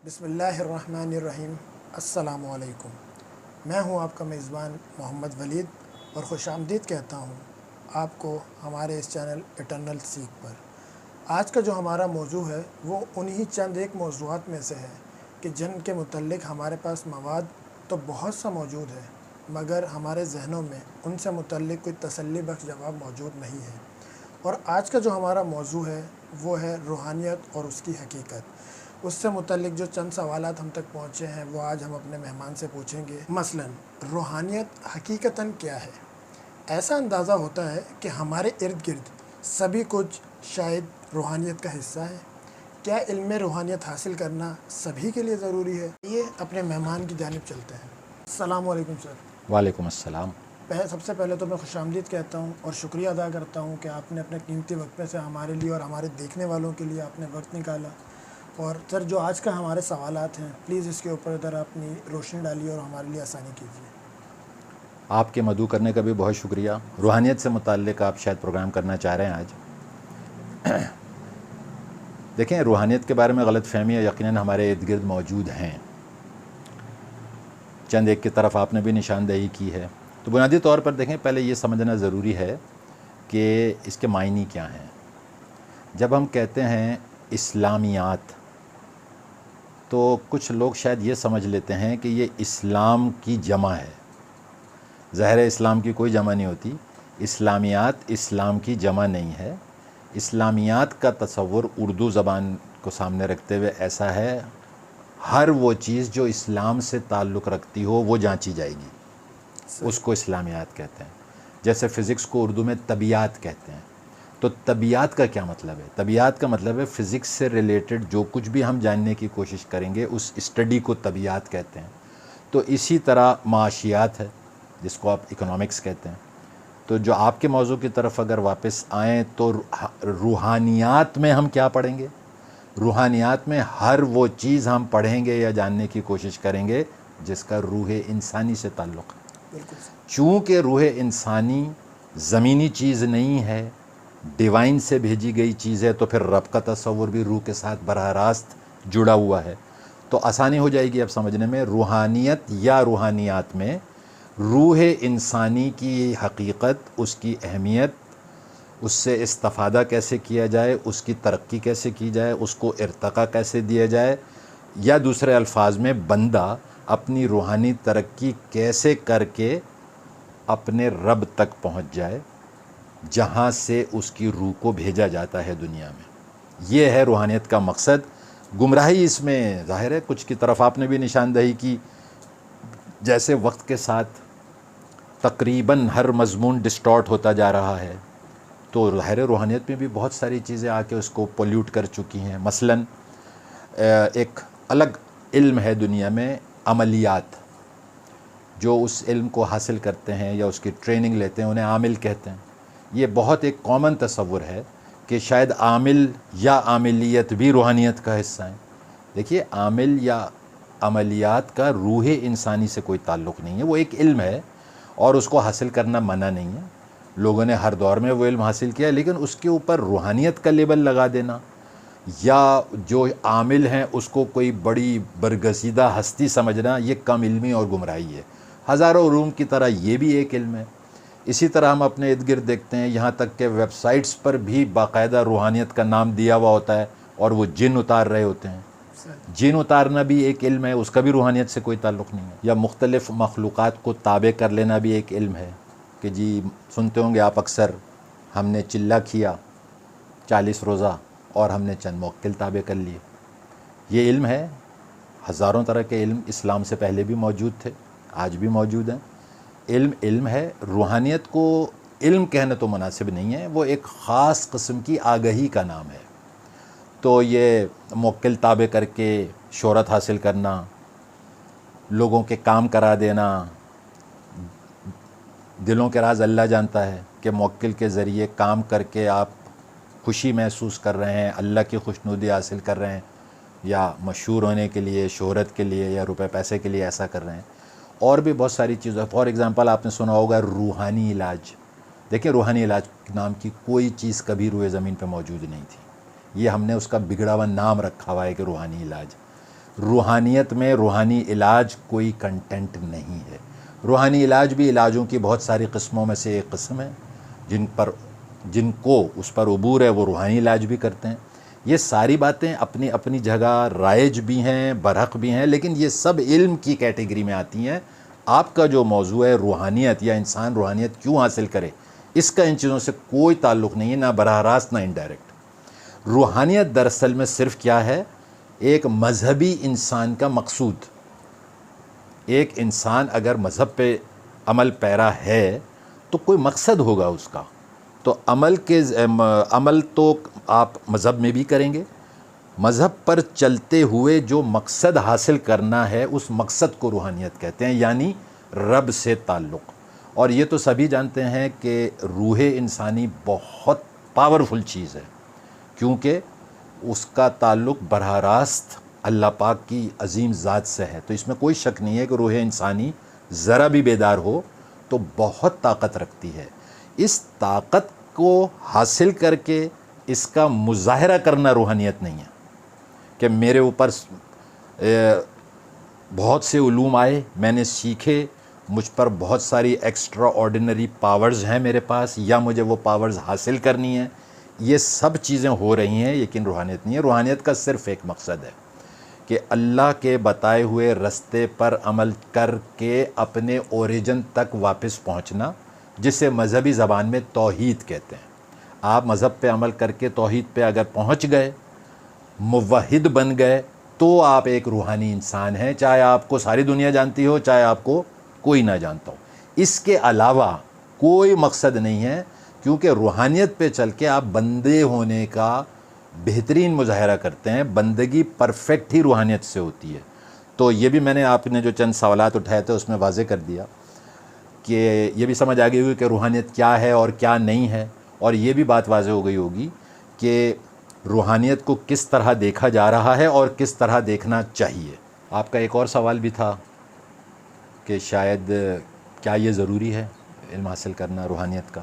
بسم اللہ الرحمن الرحیم۔ السلام علیکم۔ میں ہوں آپ کا میزبان محمد ولید اور خوش آمدید کہتا ہوں آپ کو ہمارے اس چینل اٹرنل سیکھ پر۔ آج کا جو ہمارا موضوع ہے وہ انہی چند ایک موضوعات میں سے ہے کہ جن کے متعلق ہمارے پاس مواد تو بہت سا موجود ہے، مگر ہمارے ذہنوں میں ان سے متعلق کوئی تسلی بخش جواب موجود نہیں ہے۔ اور آج کا جو ہمارا موضوع ہے وہ ہے روحانیت اور اس کی حقیقت۔ اس سے متعلق جو چند سوالات ہم تک پہنچے ہیں وہ آج ہم اپنے مہمان سے پوچھیں گے۔ مثلاً روحانیت حقیقتاً کیا ہے؟ ایسا اندازہ ہوتا ہے کہ ہمارے ارد گرد سبھی کچھ شاید روحانیت کا حصہ ہے۔ کیا علم روحانیت حاصل کرنا سبھی کے لیے ضروری ہے؟ یہ اپنے مہمان کی جانب چلتے ہیں۔ السلام علیکم سر۔ وعلیکم السلام۔ سب سے پہلے تو میں خوش آمدید کہتا ہوں اور شکریہ ادا کرتا ہوں کہ آپ نے اپنے قیمتی وقت میں سے ہمارے لیے اور ہمارے دیکھنے والوں کے لیے آپ نے وقت نکالا۔ اور سر جو آج کا ہمارے سوالات ہیں پلیز اس کے اوپر ذرا اپنی روشنی ڈالیے اور ہمارے لیے آسانی کیجیے۔ آپ کے مدعو کرنے کا بھی بہت شکریہ۔ روحانیت سے متعلق آپ شاید پروگرام کرنا چاہ رہے ہیں آج۔ دیکھیں، روحانیت کے بارے میں غلط فہمیاں یقیناً ہمارے ارد گرد موجود ہیں۔ چند ایک کی طرف آپ نے بھی نشاندہی کی ہے۔ تو بنیادی طور پر دیکھیں، پہلے یہ سمجھنا ضروری ہے کہ اس کے معنی کیا ہیں۔ جب ہم کہتے ہیں اسلامیات تو کچھ لوگ شاید یہ سمجھ لیتے ہیں کہ یہ اسلام کی جمع ہے۔ ظاہر ہے اسلام کی کوئی جمع نہیں ہوتی۔ اسلامیات اسلام کی جمع نہیں ہے۔ اسلامیات کا تصور اردو زبان کو سامنے رکھتے ہوئے ایسا ہے، ہر وہ چیز جو اسلام سے تعلق رکھتی ہو وہ جانچی جائے گی، اس کو اسلامیات کہتے ہیں۔ جیسے فزکس کو اردو میں طبیعیات کہتے ہیں۔ تو طبیعیات کا کیا مطلب ہے؟ طبیعیات کا مطلب ہے فزکس سے ریلیٹڈ جو کچھ بھی ہم جاننے کی کوشش کریں گے اس اسٹڈی کو طبیعیات کہتے ہیں۔ تو اسی طرح معاشیات ہے جس کو آپ اکنامکس کہتے ہیں۔ تو جو آپ کے موضوع کی طرف اگر واپس آئیں تو روحانیات میں ہم کیا پڑھیں گے؟ روحانیات میں ہر وہ چیز ہم پڑھیں گے یا جاننے کی کوشش کریں گے جس کا روح انسانی سے تعلق ہے۔ بالکل سر۔ چونکہ روح انسانی زمینی چیز نہیں ہے، ڈیوائن سے بھیجی گئی چیز ہے، تو پھر رب کا تصور بھی روح کے ساتھ براہ راست جڑا ہوا ہے۔ تو آسانی ہو جائے گی اب سمجھنے میں۔ روحانیت یا روحانیات میں روح انسانی کی حقیقت، اس کی اہمیت، اس سے استفادہ کیسے کیا جائے، اس کی ترقی کیسے کی جائے، اس کو ارتقا کیسے دیا جائے، یا دوسرے الفاظ میں بندہ اپنی روحانی ترقی کیسے کر کے اپنے رب تک پہنچ جائے جہاں سے اس کی روح کو بھیجا جاتا ہے دنیا میں۔ یہ ہے روحانیت کا مقصد۔ گمراہی اس میں ظاہر ہے کچھ کی طرف آپ نے بھی نشاندہی کی، جیسے وقت کے ساتھ تقریباً ہر مضمون ڈسٹارٹ ہوتا جا رہا ہے، تو ظاہر روحانیت میں بھی بہت ساری چیزیں آ کے اس کو پولیوٹ کر چکی ہیں۔ مثلاً ایک الگ علم ہے دنیا میں عملیات، جو اس علم کو حاصل کرتے ہیں یا اس کی ٹریننگ لیتے ہیں انہیں عامل کہتے ہیں۔ یہ بہت ایک کامن تصور ہے کہ شاید عامل یا عاملیت بھی روحانیت کا حصہ ہیں۔ دیکھیے، عامل یا عملیات کا روح انسانی سے کوئی تعلق نہیں ہے، وہ ایک علم ہے اور اس کو حاصل کرنا منع نہیں ہے۔ لوگوں نے ہر دور میں وہ علم حاصل کیا، لیکن اس کے اوپر روحانیت کا لیبل لگا دینا یا جو عامل ہیں اس کو کوئی بڑی برگزیدہ ہستی سمجھنا، یہ کم علمی اور گمراہی ہے۔ ہزاروں علوم کی طرح یہ بھی ایک علم ہے۔ اسی طرح ہم اپنے ارد گرد دیکھتے ہیں، یہاں تک کہ ویب سائٹس پر بھی باقاعدہ روحانیت کا نام دیا ہوا ہوتا ہے اور وہ جن اتار رہے ہوتے ہیں۔ جن اتارنا بھی ایک علم ہے، اس کا بھی روحانیت سے کوئی تعلق نہیں ہے۔ یا مختلف مخلوقات کو تابع کر لینا بھی ایک علم ہے کہ جی سنتے ہوں گے آپ اکثر، ہم نے چلہ کیا 40 روزہ اور ہم نے چند موکل تابع کر لیے۔ یہ علم ہے۔ ہزاروں طرح کے علم اسلام سے پہلے بھی موجود تھے، آج بھی موجود ہیں۔ علم ہے۔ روحانیت کو علم کہنا تو مناسب نہیں ہے، وہ ایک خاص قسم کی آگہی کا نام ہے۔ تو یہ موکل تابع کر کے شہرت حاصل کرنا، لوگوں کے کام کرا دینا، دلوں کے راز اللہ جانتا ہے کہ موکل کے ذریعے کام کر کے آپ خوشی محسوس کر رہے ہیں، اللہ کی خوشنودی حاصل کر رہے ہیں، یا مشہور ہونے کے لیے، شہرت کے لیے، یا روپے پیسے کے لیے ایسا کر رہے ہیں۔ اور بھی بہت ساری چیزیں، فار ایگزامپل آپ نے سنا ہوگا روحانی علاج۔ دیکھیں، روحانی علاج نام کی کوئی چیز کبھی روئے زمین پہ موجود نہیں تھی، یہ ہم نے اس کا بگڑا ہوا نام رکھا ہوا ہے کہ روحانی علاج۔ روحانیت میں روحانی علاج کوئی کنٹینٹ نہیں ہے. روحانی علاج بھی علاجوں کی بہت ساری قسموں میں سے ایک قسم ہے. جن کو اس پر عبور ہے وہ روحانی علاج بھی کرتے ہیں. یہ ساری باتیں اپنی اپنی جگہ رائج بھی ہیں، برحق بھی ہیں، لیکن یہ سب علم کی کیٹیگری میں آتی ہیں. آپ کا جو موضوع ہے روحانیت یا انسان روحانیت کیوں حاصل کرے، اس کا ان چیزوں سے کوئی تعلق نہیں ہے، نہ براہ راست نہ انڈائریکٹ. روحانیت دراصل میں صرف کیا ہے؟ ایک مذہبی انسان کا مقصود. ایک انسان اگر مذہب پہ عمل پیرا ہے تو کوئی مقصد ہوگا اس کا. تو عمل تو آپ مذہب میں بھی کریں گے. مذہب پر چلتے ہوئے جو مقصد حاصل کرنا ہے اس مقصد کو روحانیت کہتے ہیں، یعنی رب سے تعلق. اور یہ تو سبھی جانتے ہیں کہ روح انسانی بہت پاورفل چیز ہے، کیونکہ اس کا تعلق براہ راست اللہ پاک کی عظیم ذات سے ہے. تو اس میں کوئی شک نہیں ہے کہ روح انسانی ذرا بھی بیدار ہو تو بہت طاقت رکھتی ہے. اس طاقت کو حاصل کر کے اس کا مظاہرہ کرنا روحانیت نہیں ہے کہ میرے اوپر بہت سے علوم آئے، میں نے سیکھے، مجھ پر بہت ساری ایکسٹرا آرڈینری پاورز ہیں میرے پاس، یا مجھے وہ پاورز حاصل کرنی ہیں. یہ سب چیزیں ہو رہی ہیں لیکن روحانیت نہیں ہے. روحانیت کا صرف ایک مقصد ہے کہ اللہ کے بتائے ہوئے رستے پر عمل کر کے اپنے اوریجن تک واپس پہنچنا، جسے مذہبی زبان میں توحید کہتے ہیں. آپ مذہب پہ عمل کر کے توحید پہ اگر پہنچ گئے، موحد بن گئے، تو آپ ایک روحانی انسان ہیں، چاہے آپ کو ساری دنیا جانتی ہو، چاہے آپ کو کوئی نہ جانتا ہو. اس کے علاوہ کوئی مقصد نہیں ہے، کیونکہ روحانیت پہ چل کے آپ بندے ہونے کا بہترین مظاہرہ کرتے ہیں. بندگی پرفیکٹ ہی روحانیت سے ہوتی ہے. تو یہ بھی میں نے آپ نے جو چند سوالات اٹھائے تھے اس میں واضح کر دیا کہ یہ بھی سمجھ آ گئی ہوگی کہ روحانیت کیا ہے اور کیا نہیں ہے. اور یہ بھی بات واضح ہو گئی ہوگی کہ روحانیت کو کس طرح دیکھا جا رہا ہے اور کس طرح دیکھنا چاہیے. آپ کا ایک اور سوال بھی تھا کہ شاید کیا یہ ضروری ہے علم حاصل کرنا روحانیت کا.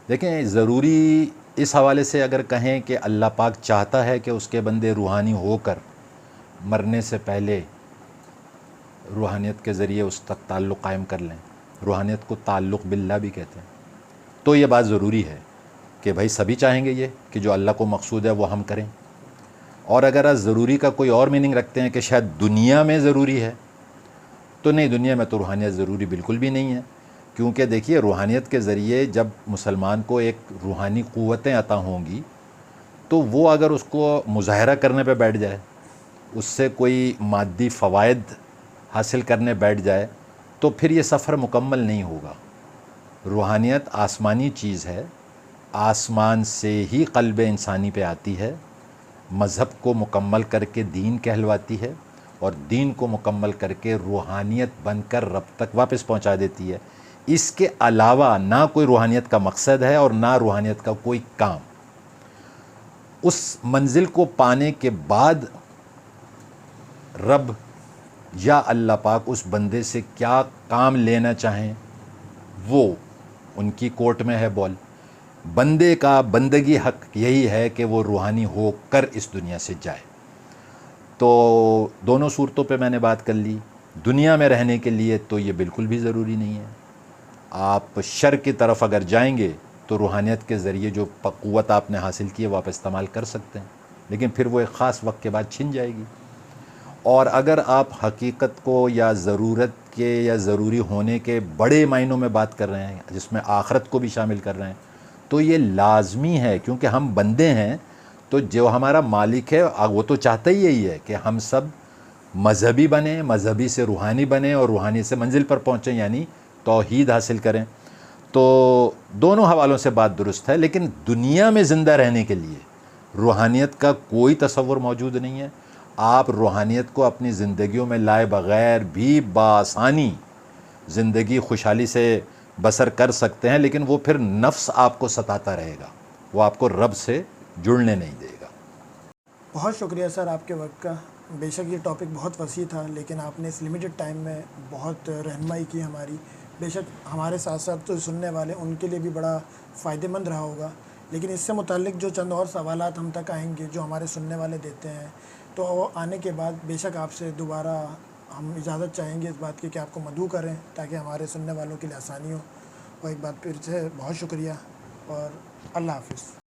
دیکھیں، ضروری اس حوالے سے اگر کہیں کہ اللہ پاک چاہتا ہے کہ اس کے بندے روحانی ہو کر مرنے سے پہلے روحانیت کے ذریعے اس تک تعلق قائم کر لیں. روحانیت کو تعلق باللہ بھی کہتے ہیں. تو یہ بات ضروری ہے کہ بھائی سبھی چاہیں گے یہ کہ جو اللہ کو مقصود ہے وہ ہم کریں. اور اگر آپ ضروری کا کوئی اور میننگ رکھتے ہیں کہ شاید دنیا میں ضروری ہے، تو نہیں، دنیا میں تو روحانیت ضروری بالکل بھی نہیں ہے. کیونکہ دیکھیے، روحانیت کے ذریعے جب مسلمان کو ایک روحانی قوتیں عطا ہوں گی تو وہ اگر اس کو مظاہرہ کرنے پہ بیٹھ جائے، اس سے کوئی مادی فوائد حاصل کرنے بیٹھ جائے، تو پھر یہ سفر مکمل نہیں ہوگا. روحانیت آسمانی چیز ہے، آسمان سے ہی قلب انسانی پہ آتی ہے، مذہب کو مکمل کر کے دین کہلواتی ہے، اور دین کو مکمل کر کے روحانیت بن کر رب تک واپس پہنچا دیتی ہے. اس کے علاوہ نہ کوئی روحانیت کا مقصد ہے اور نہ روحانیت کا کوئی کام. اس منزل کو پانے کے بعد رب یا اللہ پاک اس بندے سے کیا کام لینا چاہیں وہ ان کی کورٹ میں ہے بول. بندے کا بندگی حق یہی ہے کہ وہ روحانی ہو کر اس دنیا سے جائے. تو دونوں صورتوں پہ میں نے بات کر لی. دنیا میں رہنے کے لیے تو یہ بالکل بھی ضروری نہیں ہے. آپ شر کی طرف اگر جائیں گے تو روحانیت کے ذریعے جو قوت آپ نے حاصل کی ہے وہ آپ استعمال کر سکتے ہیں، لیکن پھر وہ ایک خاص وقت کے بعد چھن جائے گی. اور اگر آپ حقیقت کو یا ضرورت کے یا ضروری ہونے کے بڑے معنوں میں بات کر رہے ہیں، جس میں آخرت کو بھی شامل کر رہے ہیں، تو یہ لازمی ہے، کیونکہ ہم بندے ہیں. تو جو ہمارا مالک ہے وہ تو چاہتا ہی یہی ہے کہ ہم سب مذہبی بنیں، مذہبی سے روحانی بنیں اور روحانی سے منزل پر پہنچیں، یعنی توحید حاصل کریں. تو دونوں حوالوں سے بات درست ہے، لیکن دنیا میں زندہ رہنے کے لیے روحانیت کا کوئی تصور موجود نہیں ہے. آپ روحانیت کو اپنی زندگیوں میں لائے بغیر بھی بآسانی زندگی خوشحالی سے بسر کر سکتے ہیں، لیکن وہ پھر نفس آپ کو ستاتا رہے گا، وہ آپ کو رب سے جڑنے نہیں دے گا. بہت شکریہ سر آپ کے وقت کا. بے شک یہ ٹاپک بہت وسیع تھا، لیکن آپ نے اس لمیٹڈ ٹائم میں بہت رہنمائی کی ہماری. بے شک ہمارے ساتھ ساتھ تو سننے والے ان کے لیے بھی بڑا فائدہ مند رہا ہوگا. لیکن اس سے متعلق جو چند اور سوالات ہم تک آئیں گے جو ہمارے سننے والے دیتے ہیں، تو وہ آنے کے بعد بے شک آپ سے دوبارہ ہم اجازت چاہیں گے اس بات کی کہ آپ کو مدعو کریں تاکہ ہمارے سننے والوں کے لیے آسانی ہو. اور ایک بات پھر سے بہت شکریہ اور اللہ حافظ.